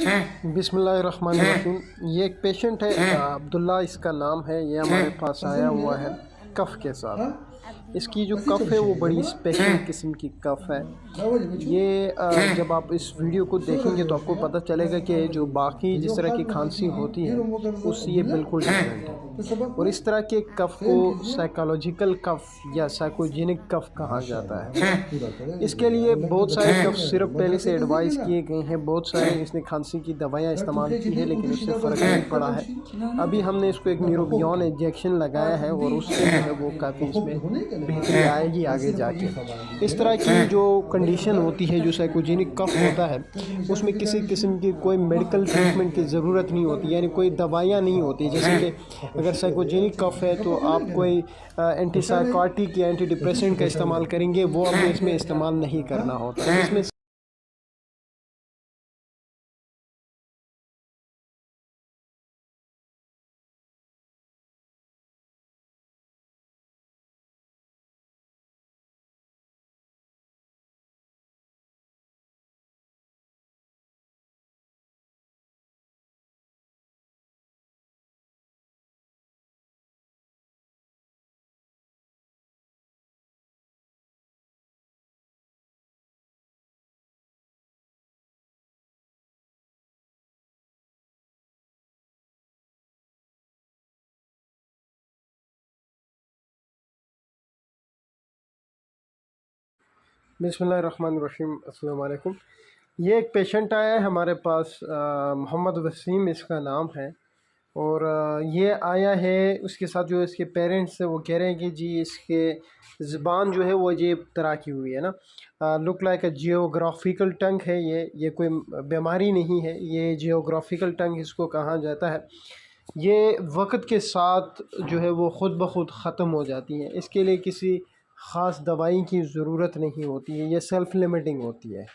बिस्मिल्लाहिर्रहमानिर्रहीम। ये एक पेशेंट है, अब्दुल्ला इसका नाम है। ये हमारे पास आया हुआ है कफ़ के साथ। इसकी जो कफ़ है वो बड़ी स्पेशल किस्म की कफ़ है। ये जब आप इस वीडियो को देखेंगे तो आपको पता चलेगा कि जो बाकी जिस तरह की खांसी होती है उससे ये बिल्कुल डिफरेंट है। और इस तरह के कफ़ को साइकोलॉजिकल कफ़ या साइकोजेनिक कफ़ कहा जाता है। इसके लिए बहुत सारे कफ़ सिरप पहले से एडवाइस किए गए हैं, बहुत सारे इसने खांसी की दवाइयाँ इस्तेमाल की है लेकिन उससे फ़र्क नहीं पड़ा है। अभी हमने इसको एक न्यूरोबियन इंजेक्शन लगाया है और उससे जो है वो काफ़ी इसमें बेहतरी आएगी आगे जाके। इस तरह की जो कंडीशन होती है, जो साइकोजेनिक कफ़ होता है, उसमें किसी किस्म की कोई मेडिकल ट्रीटमेंट की ज़रूरत नहीं होती, यानी कोई दवाइयाँ नहीं होती। जैसे कि अगर साइकोजेनिक कफ़ है तो आप कोई एंटीसाइकोटिक या एंटी डिप्रेसेंट का इस्तेमाल करेंगे, वो आपको इसमें इस्तेमाल नहीं करना होता। इसमें बिस्मिल्लाहिर्रहमानिर्रहीम, अस्सलाम वालेकुम। ये एक पेशेंट आया है हमारे पास, मोहम्मद वसीम इसका नाम है। और ये आया है, उसके साथ जो इसके पेरेंट्स हैं वो कह रहे हैं कि जी इसके ज़बान जो है वो अजीब तरह की हुई है ना, लुक लाइक अ जियोग्राफिकल टंग है। ये कोई बीमारी नहीं है, ये जियोग्राफिकल टंग इसको कहा जाता है। ये वक्त के साथ जो है वो ख़ुद ब खुद ख़त्म हो जाती है। इसके लिए किसी ख़ास दवाई की ज़रूरत नहीं होती है, ये सेल्फ़ लिमिटिंग होती है।